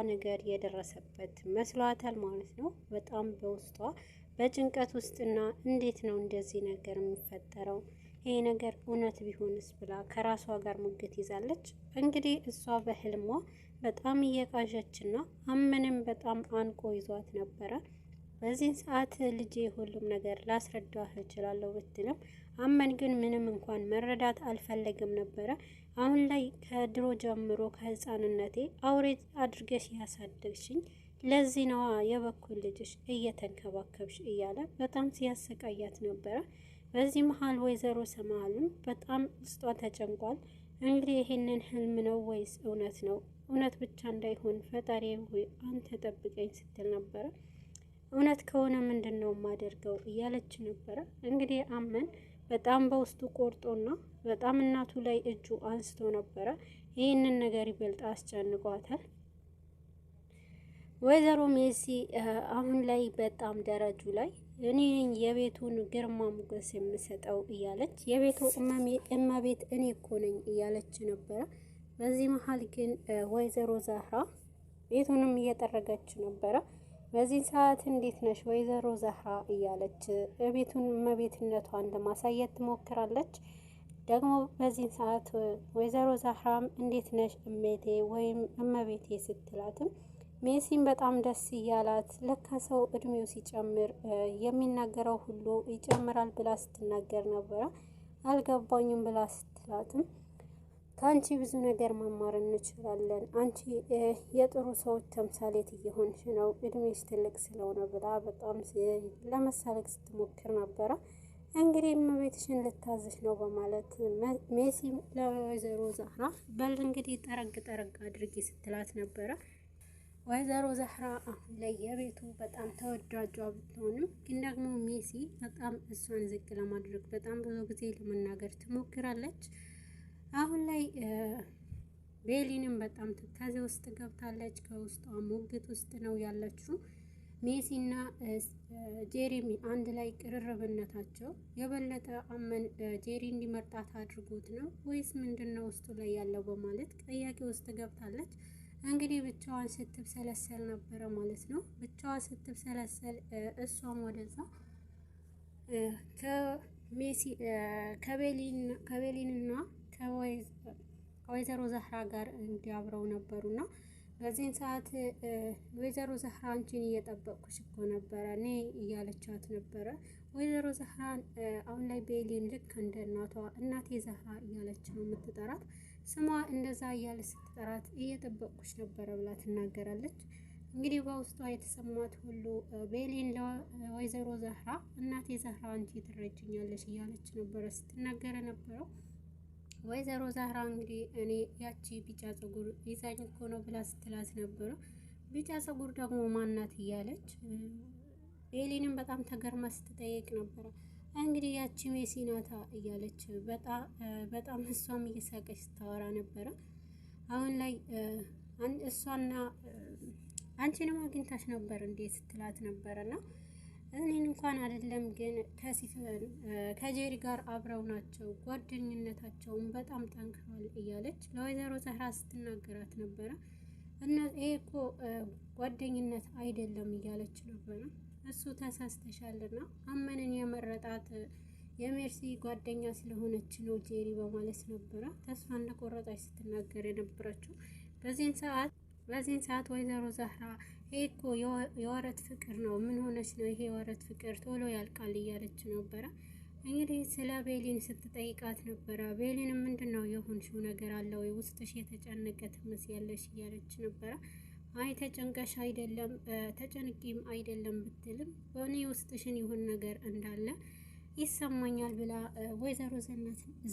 ነገር የደረሰበት መስሏታል ማለት ነው። በጣም በውስጧ በጭንቀት ውስጥና እንዴት ነው እንደዚህ ነገር የሚፈጠረው ይሄ ነገር እውነት ቢሆንስ ብላ ከራሷ ጋር ሙግት ይዛለች። እንግዲህ እሷ በህልሟ በጣም እየቃዠችና አመንም በጣም አንቆ ይዟት ነበረ። በዚህን ሰዓት ልጄ ሁሉም ነገር ላስረዳህ እችላለሁ ብትልም አመን ግን ምንም እንኳን መረዳት አልፈለግም ነበረ። አሁን ላይ ከድሮ ጀምሮ ከህፃንነቴ አውሬ አድርገሽ ያሳደግሽኝ ለዚህ ነዋ የበኩል ልጅሽ እየተንከባከብሽ እያለ በጣም ሲያሰቃያት ነበረ። በዚህ መሀል ወይዘሮ ሰማሃልም በጣም ውስጧ ተጨንቋል። እንግዲህ ይሄንን ህልም ነው ወይስ እውነት ነው? እውነት ብቻ እንዳይሆን ፈጣሪ ሆይ አንተ ጠብቀኝ ስትል ነበረ። እውነት ከሆነ ምንድን ነው የማደርገው እያለች ነበረ። እንግዲህ አመን በጣም በውስጡ ቆርጦና በጣም እናቱ ላይ እጁ አንስቶ ነበረ። ይህንን ነገር ይበልጥ አስጨንቋታል። ወይዘሮ ሜሲ አሁን ላይ በጣም ደረጁ ላይ እኔ የቤቱን ግርማ ሞገስ የምሰጠው እያለች የቤቱ እመቤት እኔ እኮ ነኝ እያለች ነበረ። በዚህ መሀል ግን ወይዘሮ ዛህራ ቤቱንም እየጠረገች ነበረ። በዚህ ሰዓት እንዴት ነሽ ወይዘሮ ዛህራ እያለች ቤቱን እመቤትነቷን ለማሳየት ትሞክራለች። ደግሞ በዚህ ሰዓት ወይዘሮ ዛህራም እንዴት ነሽ እሜቴ ወይም እመቤቴ ስትላትም ሜሲም በጣም ደስ እያላት ለካ ሰው እድሜው ሲጨምር የሚናገረው ሁሉ ይጨምራል ብላ ስትናገር ነበረ። አልገባኝም ብላ ስትላትም ከአንቺ ብዙ ነገር መማር እንችላለን፣ አንቺ የጥሩ ሰዎች ተምሳሌት እየሆንሽ ነው፣ እድሜሽ ትልቅ ስለሆነ ብላ በጣም ለመሳለቅ ስትሞክር ነበረ። እንግዲህ እመቤትሽን ልታዝሽ ነው በማለት ሜሲ ለወይዘሮ ዛህራ በል እንግዲህ ጠረግ ጠረግ አድርጊ ስትላት ነበረ። ወይዘሮ ዛህራ አሁን ላይ የቤቱ በጣም ተወዳጇ ብትሆንም ግን ደግሞ ሜሲ በጣም እሷን ዝቅ ለማድረግ በጣም ብዙ ጊዜ ለመናገር ትሞክራለች። አሁን ላይ ቤሊንም በጣም ትካዜ ውስጥ ገብታለች። ከውስጧ ሙግት ውስጥ ነው ያለችው። ሜሲና ጄሪሚ አንድ ላይ ቅርርብነታቸው የበለጠ አመን ጄሪ እንዲመርጣት አድርጎት ነው ወይስ ምንድነው ውስጡ ላይ ያለው በማለት ጥያቄ ውስጥ ገብታለች። እንግዲህ ብቻዋን ስትብሰለሰል ነበረ ማለት ነው። ብቻዋ ስትብሰለሰል እሷም ወደዛ ከሜሲ ከቤሊንና ከወይዘሮ ዛህራ ጋር እንዲያብረው ነበሩና በዚህን ሰዓት ወይዘሮ ዛህራ አንቺን እየጠበቅኩሽ እኮ ነበረ እኔ እያለቻት ነበረ። ወይዘሮ ዛህራን አሁን ላይ ቤሊን ልክ እንደ እናቴ ዛህራ እያለች ነው የምትጠራት። ስሟ እንደዛ እያለ ስትጠራት እየጠበቅኩሽ ነበረ ብላ ትናገራለች። እንግዲህ በውስጧ የተሰማት ሁሉ ቤሊን ለወይዘሮ ዛህራ እናቴ ዛህራ አንቺ ትረጅኛለሽ እያለች ነበረ ስትናገረ ነበረው። ወይዘሮ ዛህራ እንግዲህ እኔ ያቺ ቢጫ ፀጉር ይዛኝ እኮ ነው ብላ ስትላት ነበረ። ቢጫ ፀጉር ደግሞ ማናት እያለች ቤሊንም በጣም ተገርማ ስትጠይቅ ነበረ። እንግዲህ ያቺ ሜሲ ናታ እያለች በጣም እሷም እየሳቀች ስታወራ ነበረ። አሁን ላይ እሷና አንቺንም አግኝታሽ ነበር እንዴ ስትላት ነበረና እኔን እንኳን አይደለም ግን ከጄሪ ጋር አብረው ናቸው፣ ጓደኝነታቸውን በጣም ጠንክሯል እያለች ለወይዘሮ ዛህራ ስትናገራት ነበረ። እና ይሄ እኮ ጓደኝነት አይደለም እያለች ነበረ። እሱ ተሳስተሻልና አመንን የመረጣት የሜርሲ ጓደኛ ስለሆነች ነው ጄሪ በማለት ነበረ ተስፋ እንደቆረጠች ስትናገር የነበረችው። በዚህን ሰዓት ወይዘሮ ዛህራ ይሄ እኮ የወረት ፍቅር ነው፣ ምን ሆነች ነው ይሄ የወረት ፍቅር ቶሎ ያልቃል እያለች ነበረ። እንግዲህ ስለ ቤሊን ስትጠይቃት ነበረ። ቤሊንም ምንድነው የሆንሽው ነገር አለ ወይ ውስጥሽ የተጨነቀ ትመስያለሽ እያለች ነበረ። አይ ተጨንቀሽ አይደለም ተጨንቂም አይደለም ብትልም በእኔ ውስጥሽን ይሁን ነገር እንዳለ ይሰማኛል ብላ ወይዘሮ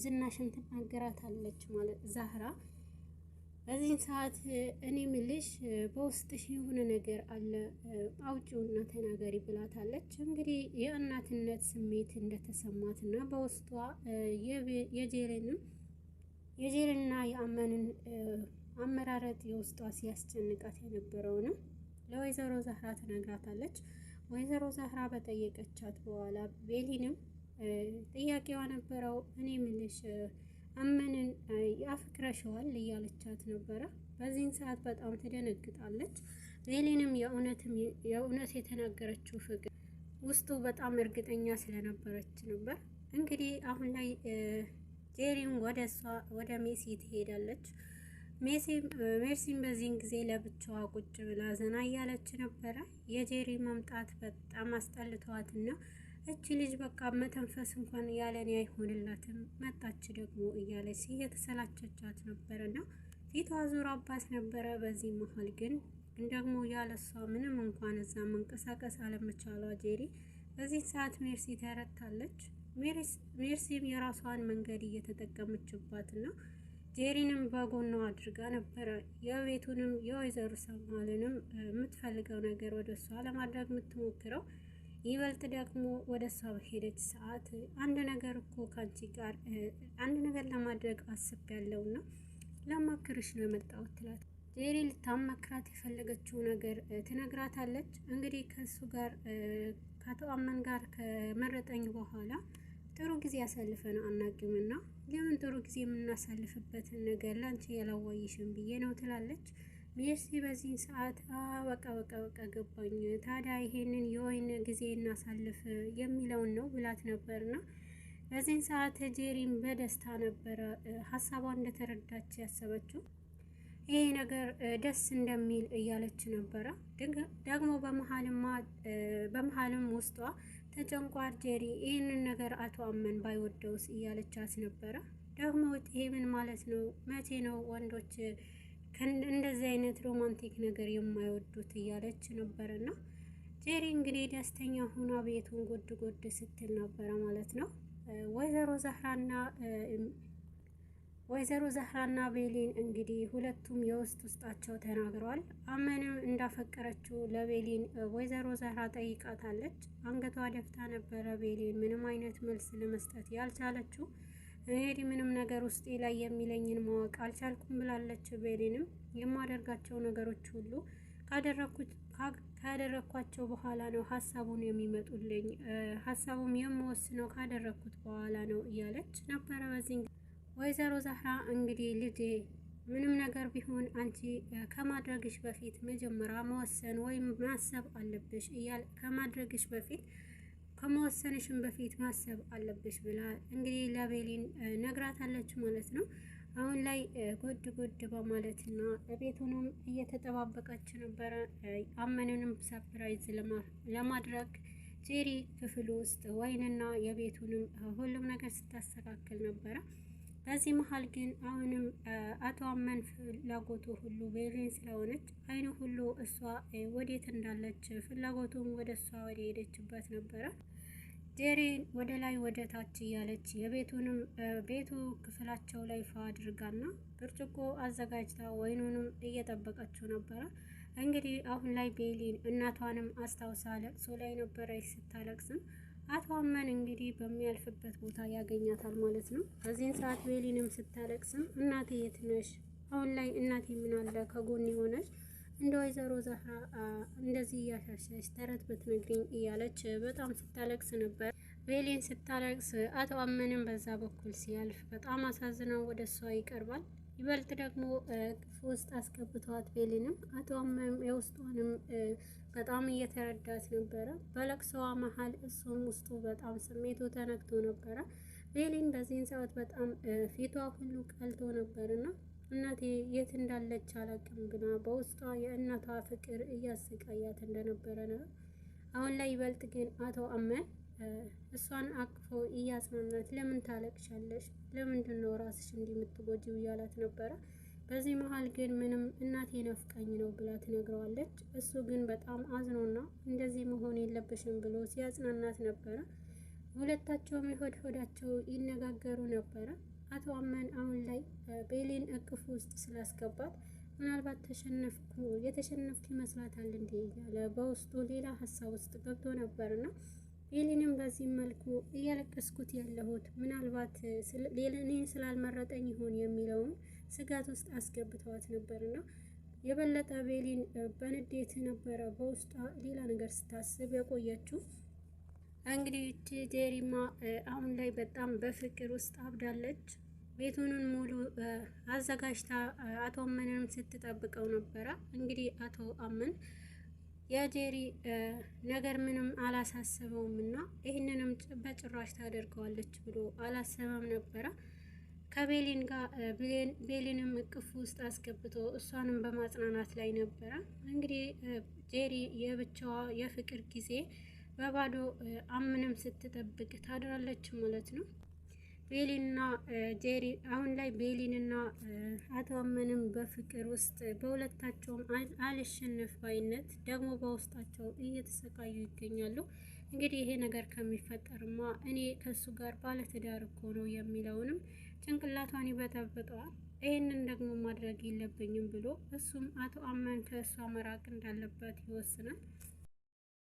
ዝናሽን ትናገራታለች ማለት ዛህራ። በዚህን ሰዓት እኔ ምልሽ በውስጥሽ የሆነ ነገር አለ አውጪውና ተናገሪ ብላታለች። እንግዲህ የእናትነት ስሜት እንደተሰማትና በውስጧ የጄሪና የአመንን አመራረጥ የውስጧ ሲያስጨንቃት የነበረውንም ለወይዘሮ ዛህራ ትነግራታለች። ወይዘሮ ዛህራ በጠየቀቻት በኋላ ቤሊንም ጥያቄዋ ነበረው እኔ ምልሽ አመንን ያፍቅረሽዋል እያለቻት ነበረ። በዚህን ሰዓት በጣም ትደነግጣለች። ቤሊንም የእውነት የተናገረችው ፍቅር ውስጡ በጣም እርግጠኛ ስለነበረች ነበር። እንግዲህ አሁን ላይ ጄሪም ወደ ሜሲ ትሄዳለች። ሜርሲም በዚህን ጊዜ ለብቻዋ ቁጭ ብላ ዘና እያለች ነበረ። የጄሪ መምጣት በጣም አስጠልተዋትና እቺ ልጅ በቃ መተንፈስ እንኳን ያለኔ አይሆንላትም መጣች ደግሞ እያለች እየተሰላቸቻት ነበረና ፊቷ ዙራባት ነበረ። በዚህ መሀል ግን ደግሞ ያለሷ ምንም እንኳን እዛ መንቀሳቀስ አለመቻሏ ጄሪ በዚህ ሰዓት ሜርሲ ተረታለች። ሜርሲም የራሷን መንገድ እየተጠቀመችባትና ጄሪንም በጎኗ አድርጋ ነበረ የቤቱንም የወይዘሮ ሰማልንም የምትፈልገው ነገር ወደ እሷ ለማድረግ የምትሞክረው። ይበልጥ ደግሞ ወደ እሷ በሄደች ሰዓት አንድ ነገር እኮ ካንቺ ጋር አንድ ነገር ለማድረግ አስቤያለሁና ላማክርሽ ነው የመጣሁት ትላት። ጄሪ ልታማክራት የፈለገችው ነገር ትነግራታለች። እንግዲህ ከሱ ጋር ከአቶ አመን ጋር ከመረጠኝ በኋላ ጥሩ ጊዜ ያሳልፈን አናውቅምና ለምን ጥሩ ጊዜ የምናሳልፍበትን ነገር ላንቺ ያላዋይሽም ብዬ ነው ትላለች። ሜርሲ በዚህ ሰዓት በቃ ገባኝ፣ ታዲያ ይሄንን የወይን ጊዜ እናሳልፍ የሚለውን ነው ብላት ነበርና በዚህን ሰዓት ጄሪም በደስታ ነበረ ሀሳቧን እንደተረዳች ያሰበችው። ይሄ ነገር ደስ እንደሚል እያለች ነበረ። ደግሞ በመሀልም ውስጧ ተጨንቋር ጄሪ ይህንን ነገር አቶ አመን ባይወደውስ እያለቻት ነበረ። ደግሞ ይሄ ምን ማለት ነው? መቼ ነው ወንዶች እንደዚህ አይነት ሮማንቲክ ነገር የማይወዱት እያለች ነበረና ጄሪ እንግዲህ ደስተኛ ሆና ቤቱን ጎድ ስትል ነበረ ማለት ነው። ወይዘሮ ዛህራና ቤሊን እንግዲህ ሁለቱም ውስጣቸው ተናግረዋል። አመንም እንዳፈቀረችው ለቤሊን ወይዘሮ ዛህራ ጠይቃታለች። አንገቷ ደፍታ ነበረ ቤሊን ምንም አይነት መልስ ለመስጠት ያልቻለችው። እንግዲህ ምንም ነገር ውስጤ ላይ የሚለኝን ማወቅ አልቻልኩም ብላለች። ቤሊንም የማደርጋቸው ነገሮች ሁሉ ካደረኳቸው በኋላ ነው ሀሳቡን የሚመጡልኝ፣ ሀሳቡም የምወስነው ካደረኩት በኋላ ነው እያለች ነበረ። በዚህ ወይዘሮ ዛህራ እንግዲህ ልጄ ምንም ነገር ቢሆን አንቺ ከማድረግሽ በፊት መጀመሪያ መወሰን ወይም ማሰብ አለብሽ ከማድረግሽ በፊት ከመወሰንሽም በፊት ማሰብ አለብሽ ብላ እንግዲህ ለቤሊን ነግራታለች ማለት ነው። አሁን ላይ ጎድ በማለትና ቤቱንም እየተጠባበቀች ነበረ። አመንንም ሰርፕራይዝ ለማድረግ ጄሪ ክፍል ውስጥ ወይንና የቤቱንም ሁሉም ነገር ስታስተካክል ነበረ። በዚህ መሀል ግን አሁንም አቶ አመን ፍላጎቱ ሁሉ ቤሊን ስለሆነች አይኑ ሁሉ እሷ ወዴት እንዳለች ፍላጎቱም ወደ እሷ ወደ ሄደችበት ነበረ። ጄሪ ወደ ላይ ወደ ታች እያለች የቤቱንም ቤቱ ክፍላቸው ላይ ፋ አድርጋና ብርጭቆ አዘጋጅታ ወይኑንም እየጠበቀችው ነበረ። እንግዲህ አሁን ላይ ቤሊን እናቷንም አስታውሳ ለቅሶ ላይ ነበረች ስታለቅስም አቶ አመን እንግዲህ በሚያልፍበት ቦታ ያገኛታል ማለት ነው። በዚህን ሰዓት ቤሊንም ስታለቅስም እናቴ የት ነሽ? አሁን ላይ እናቴ ምን አለ ከጎን የሆነች እንደ ወይዘሮ ዛህራ እንደዚህ እያሻሸች ተረት ብትነግሪኝ እያለች በጣም ስታለቅስ ነበር። ቤሊን ስታለቅስ አቶ አመንም በዛ በኩል ሲያልፍ በጣም አሳዝነው ወደ እሷ ይቀርባል። ይበልጥ ደግሞ ክፉ ውስጥ አስገብተዋት ቤሊንም አቶ አመን የውስጧንም በጣም እየተረዳት ነበረ። በለቅሰዋ መሀል እሱም ውስጡ በጣም ስሜቱ ተነክቶ ነበረ። ቤሊን በዚህን ሰዓት በጣም ፊቷ ሁሉ ቀልቶ ነበርና እናቴ የት እንዳለች አላውቅም ብላ በውስጧ የእናቷ ፍቅር እያሰቃያት እንደነበረ ነው። አሁን ላይ ይበልጥ ግን አቶ አመን እሷን አቅፎ እያጽናናት ለምን ታለቅሻለሽ? ለምንድን ነው ራስሽ እንዲህ የምትጎጂው? እያላት ነበረ። በዚህ መሀል ግን ምንም እናቴ ነፍቃኝ ነው ብላ ትነግረዋለች። እሱ ግን በጣም አዝኖና እንደዚህ መሆን የለብሽም ብሎ ሲያጽናናት ነበረ። ሁለታቸውም ሆዳቸው ይነጋገሩ ነበረ። አቶ አመን አሁን ላይ ቤሊን እቅፉ ውስጥ ስላስገባት ምናልባት የተሸነፍኩ ይመስላታል እንዴ እያለ በውስጡ ሌላ ሀሳብ ውስጥ ገብቶ ነበርና ቤሊንም በዚህ መልኩ እያለቀስኩት ያለሁት ምናልባት እኔን ስላልመረጠኝ ይሆን የሚለውን ስጋት ውስጥ አስገብተዋት ነበርና የበለጠ ቤሊን በንዴት ነበረ በውስጧ ሌላ ነገር ስታስብ የቆየችው። እንግዲህ ጄሪማ አሁን ላይ በጣም በፍቅር ውስጥ አብዳለች። ቤቱንን ሙሉ አዘጋጅታ አቶ አመንንም ስትጠብቀው ነበረ። እንግዲህ አቶ አመን የጄሪ ነገር ምንም አላሳሰበውም እና ይህንንም በጭራሽ ታደርገዋለች ብሎ አላሰበም ነበረ። ከቤሊን ጋር ቤሊንም እቅፍ ውስጥ አስገብቶ እሷንም በማጽናናት ላይ ነበረ። እንግዲህ ጄሪ የብቻዋ የፍቅር ጊዜ በባዶ አምንም ስትጠብቅ ታድራለች ማለት ነው። ቤሊንና ጄሪ አሁን ላይ ቤሊንና አቶ አመንም በፍቅር ውስጥ በሁለታቸውም አልሸነፍ ባይነት ደግሞ በውስጣቸው እየተሰቃዩ ይገኛሉ። እንግዲህ ይሄ ነገር ከሚፈጠርማ እኔ ከሱ ጋር ባለትዳር እኮ ነው የሚለውንም ጭንቅላቷን ይበጠብጠዋል። ይህንን ደግሞ ማድረግ የለብኝም ብሎ እሱም አቶ አመን ከእሷ መራቅ እንዳለበት ይወስናል።